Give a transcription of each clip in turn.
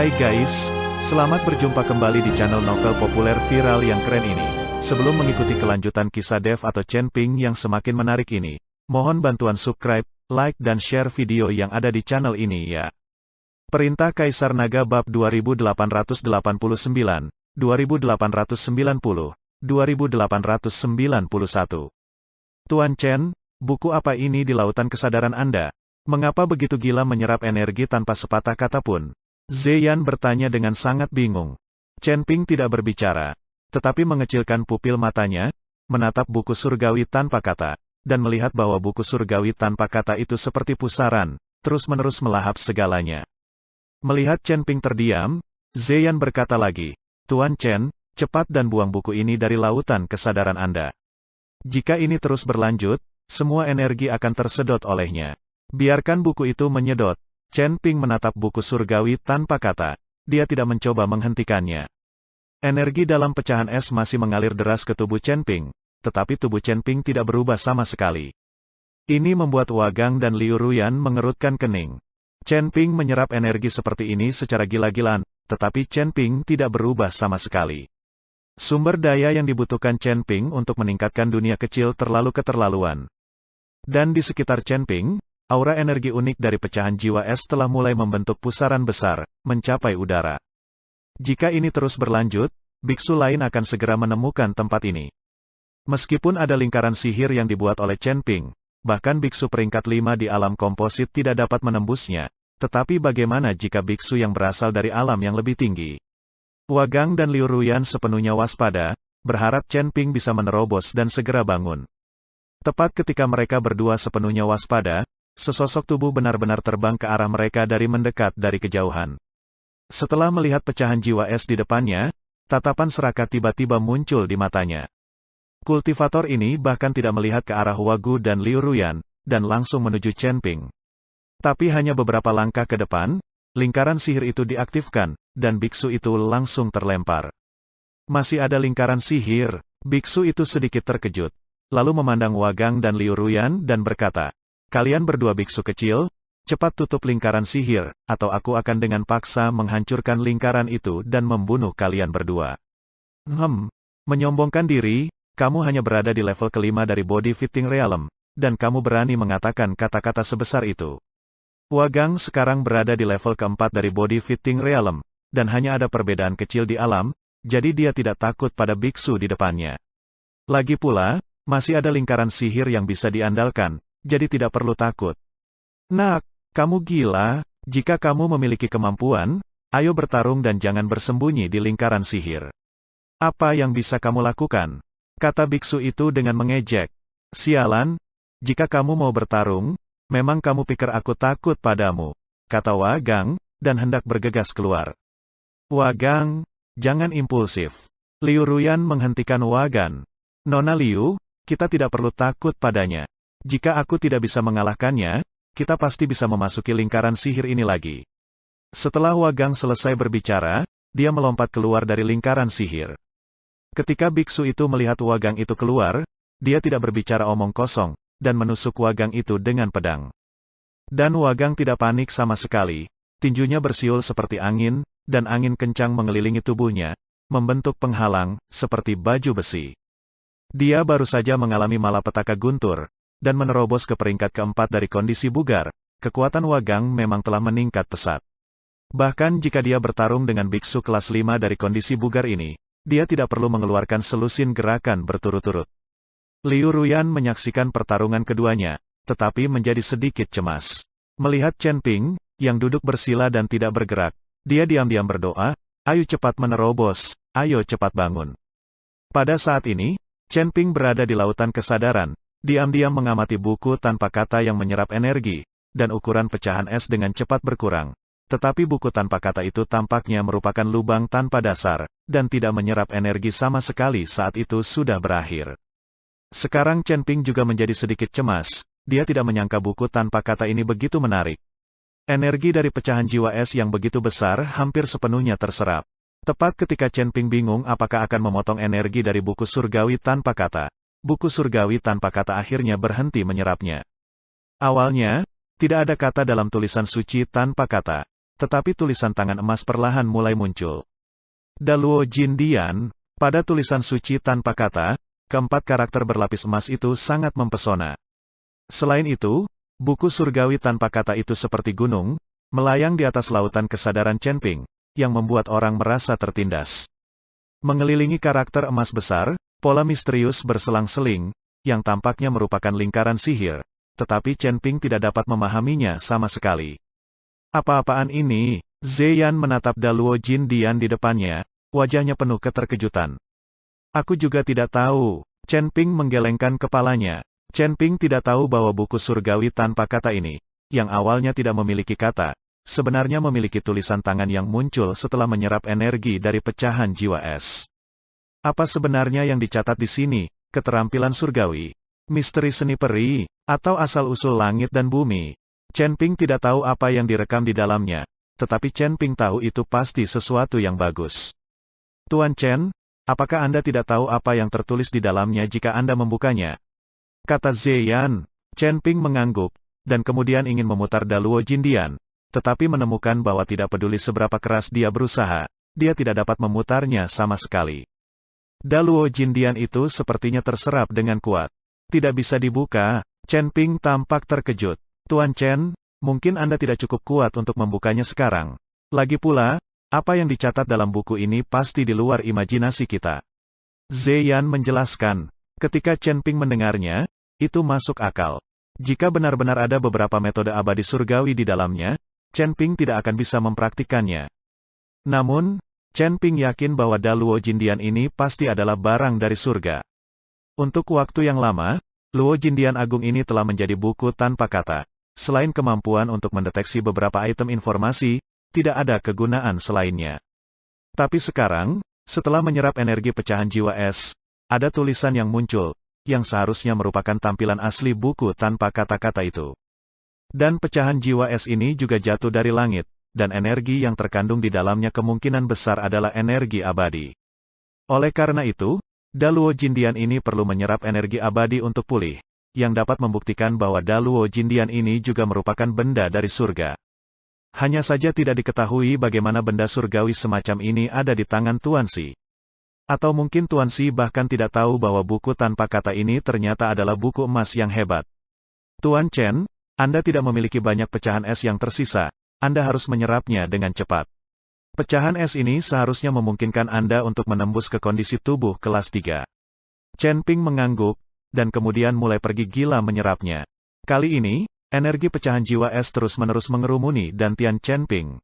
Hai guys, selamat berjumpa kembali di channel novel populer viral yang keren ini. Sebelum mengikuti kelanjutan kisah Dev atau Chen Ping yang semakin menarik ini, mohon bantuan subscribe, like dan share video yang ada di channel ini ya. Perintah Kaisar Naga Bab 2889, 2890, 2891. Tuan Chen, buku apa ini di lautan kesadaran Anda? Mengapa begitu gila menyerap energi tanpa sepatah kata pun? Ziyan bertanya dengan sangat bingung. Chen Ping tidak berbicara, tetapi mengecilkan pupil matanya, menatap buku surgawi tanpa kata, dan melihat bahwa buku surgawi tanpa kata itu seperti pusaran, terus-menerus melahap segalanya. Melihat Chen Ping terdiam, Ziyan berkata lagi, Tuan Chen, cepat dan buang buku ini dari lautan kesadaran Anda. Jika ini terus berlanjut, semua energi akan tersedot olehnya. Biarkan buku itu menyedot. Chen Ping menatap buku surgawi tanpa kata. Dia tidak mencoba menghentikannya. Energi dalam pecahan es masih mengalir deras ke tubuh Chen Ping, tetapi tubuh Chen Ping tidak berubah sama sekali. Ini membuat Wagang dan Liu Ruyan mengerutkan kening. Chen Ping menyerap energi seperti ini secara gila-gilaan, tetapi Chen Ping tidak berubah sama sekali. Sumber daya yang dibutuhkan Chen Ping untuk meningkatkan dunia kecil terlalu keterlaluan. Dan di sekitar Chen Ping, aura energi unik dari pecahan jiwa es telah mulai membentuk pusaran besar, mencapai udara. Jika ini terus berlanjut, biksu lain akan segera menemukan tempat ini. Meskipun ada lingkaran sihir yang dibuat oleh Chen Ping, bahkan biksu peringkat 5 di alam komposit tidak dapat menembusnya, tetapi bagaimana jika biksu yang berasal dari alam yang lebih tinggi? Wagang dan Liu Ruyan sepenuhnya waspada, berharap Chen Ping bisa menerobos dan segera bangun. Tepat ketika mereka berdua sepenuhnya waspada, sesosok tubuh benar-benar terbang ke arah mereka dari mendekat dari kejauhan. Setelah melihat pecahan jiwa es di depannya, tatapan serakah tiba-tiba muncul di matanya. Kultivator ini bahkan tidak melihat ke arah Wagu dan Liu Ruyan, dan langsung menuju Chen Ping. Tapi hanya beberapa langkah ke depan, lingkaran sihir itu diaktifkan, dan biksu itu langsung terlempar. Masih ada lingkaran sihir, biksu itu sedikit terkejut, lalu memandang Wagang dan Liu Ruyan dan berkata, Kalian berdua biksu kecil, cepat tutup lingkaran sihir, atau aku akan dengan paksa menghancurkan lingkaran itu dan membunuh kalian berdua. Menyombongkan diri, kamu hanya berada di level kelima dari Body Fitting Realm, dan kamu berani mengatakan kata-kata sebesar itu. Wagang sekarang berada di level keempat dari Body Fitting Realm, dan hanya ada perbedaan kecil di alam, jadi dia tidak takut pada biksu di depannya. Lagi pula, masih ada lingkaran sihir yang bisa diandalkan, jadi tidak perlu takut. Nak, kamu gila, jika kamu memiliki kemampuan, ayo bertarung dan jangan bersembunyi di lingkaran sihir. Apa yang bisa kamu lakukan? Kata biksu itu dengan mengejek. Sialan, jika kamu mau bertarung, memang kamu pikir aku takut padamu, kata Wagang, dan hendak bergegas keluar. Wagang, jangan impulsif. Liu Ruyan menghentikan Wagan. Nona Liu, kita tidak perlu takut padanya. Jika aku tidak bisa mengalahkannya, kita pasti bisa memasuki lingkaran sihir ini lagi. Setelah Wagang selesai berbicara, dia melompat keluar dari lingkaran sihir. Ketika biksu itu melihat Wagang itu keluar, dia tidak berbicara omong kosong, dan menusuk Wagang itu dengan pedang. Dan Wagang tidak panik sama sekali, tinjunya bersiul seperti angin, dan angin kencang mengelilingi tubuhnya, membentuk penghalang, seperti baju besi. Dia baru saja mengalami malapetaka guntur, dan menerobos ke peringkat keempat dari kondisi bugar, kekuatan Wagang memang telah meningkat pesat. Bahkan jika dia bertarung dengan biksu kelas 5 dari kondisi bugar ini, dia tidak perlu mengeluarkan selusin gerakan berturut-turut. Liu Ruyan menyaksikan pertarungan keduanya, tetapi menjadi sedikit cemas. Melihat Chen Ping, yang duduk bersila dan tidak bergerak, dia diam-diam berdoa, ayo cepat menerobos, ayo cepat bangun. Pada saat ini, Chen Ping berada di lautan kesadaran, diam-diam mengamati buku tanpa kata yang menyerap energi, dan ukuran pecahan es dengan cepat berkurang. Tetapi buku tanpa kata itu tampaknya merupakan lubang tanpa dasar, dan tidak menyerap energi sama sekali saat itu sudah berakhir. Sekarang Chen Ping juga menjadi sedikit cemas, dia tidak menyangka buku tanpa kata ini begitu menarik. Energi dari pecahan jiwa es yang begitu besar hampir sepenuhnya terserap. Tepat ketika Chen Ping bingung apakah akan memotong energi dari buku surgawi tanpa kata, buku surgawi tanpa kata akhirnya berhenti menyerapnya. Awalnya, tidak ada kata dalam tulisan suci tanpa kata, tetapi tulisan tangan emas perlahan mulai muncul. Daluo Jindian, pada tulisan suci tanpa kata, keempat karakter berlapis emas itu sangat mempesona. Selain itu, buku surgawi tanpa kata itu seperti gunung, melayang di atas lautan kesadaran Chen Ping, yang membuat orang merasa tertindas. Mengelilingi karakter emas besar, pola misterius berselang-seling, yang tampaknya merupakan lingkaran sihir, tetapi Chen Ping tidak dapat memahaminya sama sekali. Apa-apaan ini? Zeyan menatap Daluo Jindian di depannya, wajahnya penuh keterkejutan. Aku juga tidak tahu. Chen Ping menggelengkan kepalanya. Chen Ping tidak tahu bahwa buku surgawi tanpa kata ini, yang awalnya tidak memiliki kata, sebenarnya memiliki tulisan tangan yang muncul setelah menyerap energi dari pecahan jiwa es. Apa sebenarnya yang dicatat di sini? Keterampilan surgawi, misteri seni peri, atau asal-usul langit dan bumi? Chen Ping tidak tahu apa yang direkam di dalamnya, tetapi Chen Ping tahu itu pasti sesuatu yang bagus. Tuan Chen, apakah Anda tidak tahu apa yang tertulis di dalamnya jika Anda membukanya? Kata Zeyan. Chen Ping mengangguk, dan kemudian ingin memutar Daluo Jindian, tetapi menemukan bahwa tidak peduli seberapa keras dia berusaha, dia tidak dapat memutarnya sama sekali. Daluo Jindian itu sepertinya terserap dengan kuat. Tidak bisa dibuka. Chen Ping tampak terkejut. Tuan Chen, mungkin Anda tidak cukup kuat untuk membukanya sekarang. Lagi pula, apa yang dicatat dalam buku ini pasti di luar imajinasi kita. Zeyan menjelaskan. Ketika Chen Ping mendengarnya, itu masuk akal. Jika benar-benar ada beberapa metode abadi surgawi di dalamnya, Chen Ping tidak akan bisa mempraktikkannya. Namun, Chen Ping yakin bahwa Daluo Jindian ini pasti adalah barang dari surga. Untuk waktu yang lama, Luo Jindian Agung ini telah menjadi buku tanpa kata. Selain kemampuan untuk mendeteksi beberapa item informasi, tidak ada kegunaan selainnya. Tapi sekarang, setelah menyerap energi pecahan jiwa es, ada tulisan yang muncul, yang seharusnya merupakan tampilan asli buku tanpa kata-kata itu. Dan pecahan jiwa es ini juga jatuh dari langit, dan energi yang terkandung di dalamnya kemungkinan besar adalah energi abadi. Oleh karena itu, Daluo Jindian ini perlu menyerap energi abadi untuk pulih, yang dapat membuktikan bahwa Daluo Jindian ini juga merupakan benda dari surga. Hanya saja tidak diketahui bagaimana benda surgawi semacam ini ada di tangan Tuan Si. Atau mungkin Tuan Si bahkan tidak tahu bahwa buku tanpa kata ini ternyata adalah buku emas yang hebat. Tuan Chen, Anda tidak memiliki banyak pecahan es yang tersisa. Anda harus menyerapnya dengan cepat. Pecahan es ini seharusnya memungkinkan Anda untuk menembus ke kondisi tubuh kelas 3. Chen Ping mengangguk, dan kemudian mulai pergi gila menyerapnya. Kali ini, energi pecahan jiwa es terus-menerus mengerumuni dantian Chen Ping.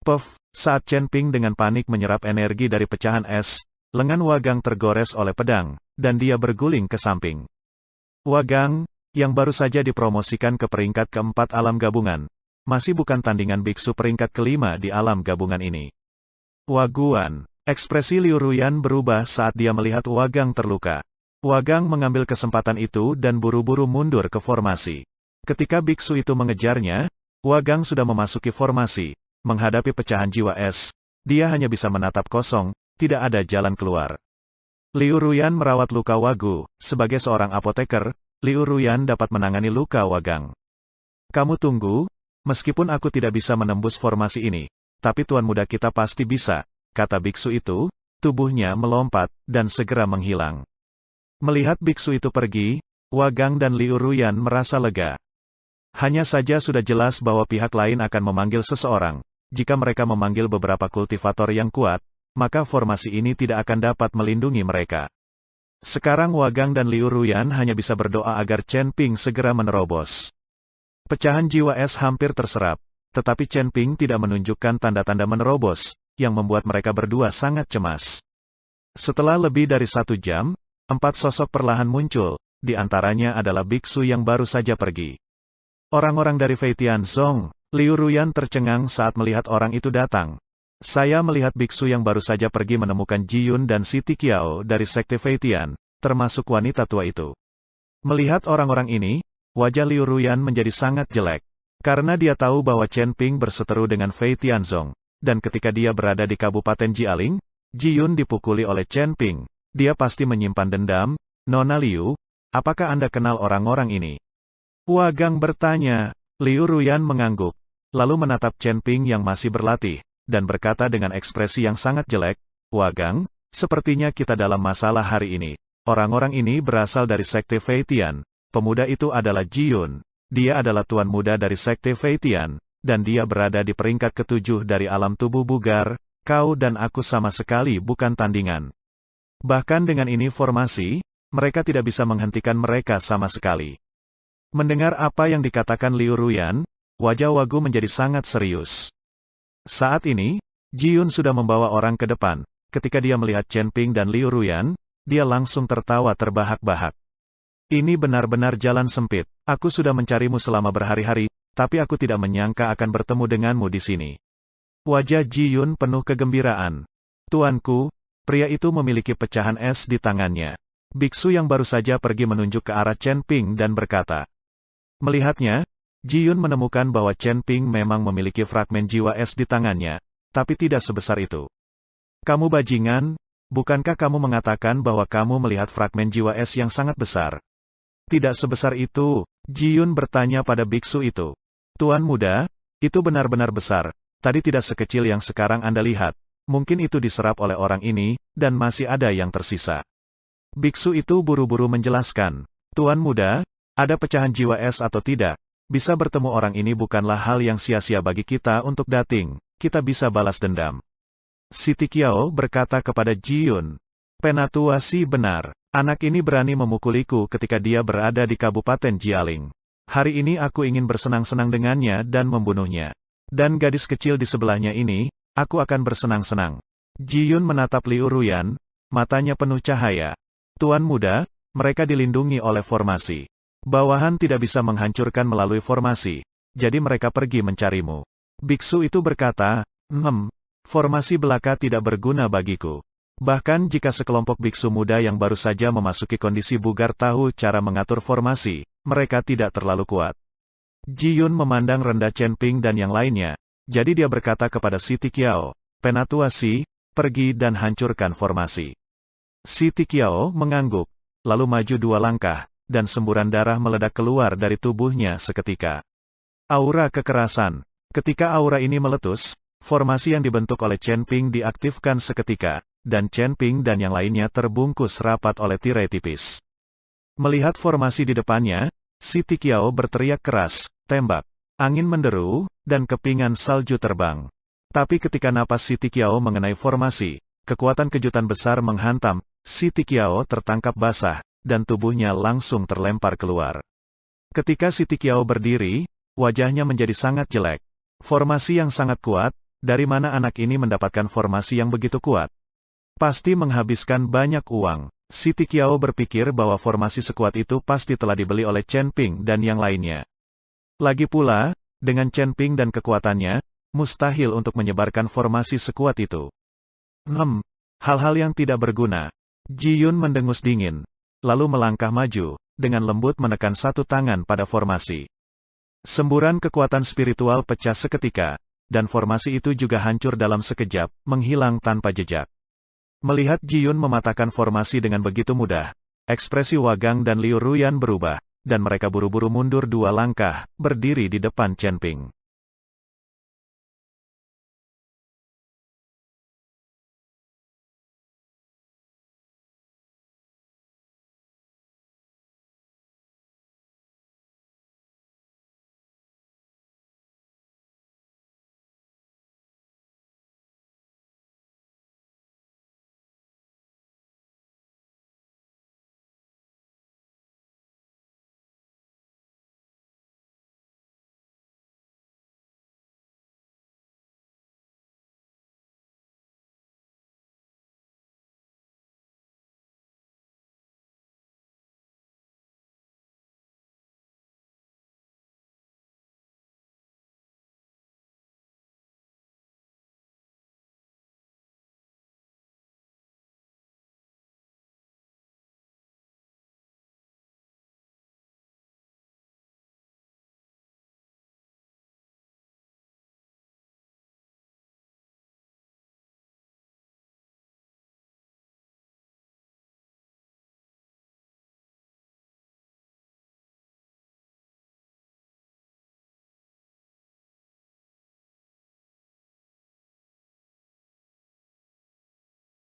Puff, saat Chen Ping dengan panik menyerap energi dari pecahan es, lengan Wagang tergores oleh pedang, dan dia berguling ke samping. Wagang, yang baru saja dipromosikan ke peringkat keempat alam gabungan, masih bukan tandingan biksu peringkat kelima di alam gabungan ini. Waguan, ekspresi Liu Ruyan berubah saat dia melihat Wagang terluka. Wagang mengambil kesempatan itu dan buru-buru mundur ke formasi. Ketika biksu itu mengejarnya, Wagang sudah memasuki formasi, menghadapi pecahan jiwa es. Dia hanya bisa menatap kosong, tidak ada jalan keluar. Liu Ruyan merawat luka Wagu. Sebagai seorang apoteker, Liu Ruyan dapat menangani luka Wagang. Kamu tunggu. Meskipun aku tidak bisa menembus formasi ini, tapi tuan muda kita pasti bisa, kata biksu itu, tubuhnya melompat, dan segera menghilang. Melihat biksu itu pergi, Wagang dan Liu Ruyan merasa lega. Hanya saja sudah jelas bahwa pihak lain akan memanggil seseorang. Jika mereka memanggil beberapa kultivator yang kuat, maka formasi ini tidak akan dapat melindungi mereka. Sekarang Wagang dan Liu Ruyan hanya bisa berdoa agar Chen Ping segera menerobos. Pecahan jiwa es hampir terserap, tetapi Chen Ping tidak menunjukkan tanda-tanda menerobos, yang membuat mereka berdua sangat cemas. Setelah lebih dari 1 jam, 4 sosok perlahan muncul, di antaranya adalah biksu yang baru saja pergi. Orang-orang dari Fei Tianzong. Liu Ruyan tercengang saat melihat orang itu datang. Saya melihat biksu yang baru saja pergi menemukan Ji Yun dan Siti Qiao dari Sekte Fei Tian, termasuk wanita tua itu. Melihat orang-orang ini, wajah Liu Ruyan menjadi sangat jelek. Karena dia tahu bahwa Chen Ping berseteru dengan Fei Tianzong, dan ketika dia berada di Kabupaten Jialing, Ji Yun dipukuli oleh Chen Ping. Dia pasti menyimpan dendam. Nona Liu, apakah Anda kenal orang-orang ini? Wagang bertanya. Liu Ruyan mengangguk. lalu menatap Chen Ping yang masih berlatih, dan berkata dengan ekspresi yang sangat jelek, "Wagang, sepertinya kita dalam masalah hari ini. Orang-orang ini berasal dari Sekte Fei Tian. Pemuda itu adalah Ji Yun. Dia adalah tuan muda dari Sekte Fei Tian, dan dia berada di peringkat ke-7 dari alam tubuh bugar. Kau dan aku sama sekali bukan tandingan." Bahkan dengan ini formasi, mereka tidak bisa menghentikan mereka sama sekali. Mendengar apa yang dikatakan Liu Ruyan, wajah Wagu menjadi sangat serius. Saat ini, Ji Yun sudah membawa orang ke depan. Ketika dia melihat Chen Ping dan Liu Ruyan, dia langsung tertawa terbahak-bahak. "Ini benar-benar jalan sempit. Aku sudah mencarimu selama berhari-hari, tapi aku tidak menyangka akan bertemu denganmu di sini." Wajah Ji Yun penuh kegembiraan. "Tuanku, pria itu memiliki pecahan es di tangannya." Biksu yang baru saja pergi menunjuk ke arah Chen Ping dan berkata. Melihatnya, Ji Yun menemukan bahwa Chen Ping memang memiliki fragmen jiwa es di tangannya, tapi tidak sebesar itu. "Kamu bajingan, bukankah kamu mengatakan bahwa kamu melihat fragmen jiwa es yang sangat besar?" "Tidak sebesar itu," Ji Yun bertanya pada biksu itu. "Tuan muda, itu benar-benar besar, tadi tidak sekecil yang sekarang Anda lihat. Mungkin itu diserap oleh orang ini, dan masih ada yang tersisa." Biksu itu buru-buru menjelaskan, "Tuan muda, ada pecahan jiwa es atau tidak, bisa bertemu orang ini bukanlah hal yang sia-sia bagi kita untuk dating, kita bisa balas dendam." Siti Qiao berkata kepada Ji Yun, "Penatua si benar, anak ini berani memukuliku ketika dia berada di Kabupaten Jialing. Hari ini aku ingin bersenang-senang dengannya dan membunuhnya. Dan gadis kecil di sebelahnya ini, aku akan bersenang-senang." Ji Yun menatap Liu Ruyan, matanya penuh cahaya. "Tuan muda, mereka dilindungi oleh formasi. Bawahan tidak bisa menghancurkan melalui formasi, jadi mereka pergi mencarimu." Biksu itu berkata, Formasi belaka tidak berguna bagiku. Bahkan jika sekelompok biksu muda yang baru saja memasuki kondisi bugar tahu cara mengatur formasi, mereka tidak terlalu kuat." Ji Yun memandang rendah Chen Ping dan yang lainnya, jadi dia berkata kepada Siti Qiao, "Penatua Si, pergi dan hancurkan formasi." Siti Qiao mengangguk, lalu maju 2 langkah, dan semburan darah meledak keluar dari tubuhnya seketika. Aura kekerasan. Ketika aura ini meletus, formasi yang dibentuk oleh Chen Ping diaktifkan seketika, dan Chen Ping dan yang lainnya terbungkus rapat oleh tirai tipis. Melihat formasi di depannya, Siti Qiao berteriak keras, "Tembak!" Angin menderu, dan kepingan salju terbang. Tapi ketika napas Siti Qiao mengenai formasi, kekuatan kejutan besar menghantam, Siti Qiao tertangkap basah, dan tubuhnya langsung terlempar keluar. Ketika Siti Qiao berdiri, wajahnya menjadi sangat jelek. Formasi yang sangat kuat, dari mana anak ini mendapatkan formasi yang begitu kuat? Pasti menghabiskan banyak uang. Siti Qiao berpikir bahwa formasi sekuat itu pasti telah dibeli oleh Chen Ping dan yang lainnya. Lagi pula, dengan Chen Ping dan kekuatannya, mustahil untuk menyebarkan formasi sekuat itu. Hal-hal yang tidak berguna. Ji Yun mendengus dingin, lalu melangkah maju, dengan lembut menekan satu tangan pada formasi. Semburan kekuatan spiritual pecah seketika, dan formasi itu juga hancur dalam sekejap, menghilang tanpa jejak. Melihat Ji Yun mematahkan formasi dengan begitu mudah, ekspresi Wagang dan Liu Ruyan berubah, dan mereka buru-buru mundur 2 langkah, berdiri di depan Chen Ping.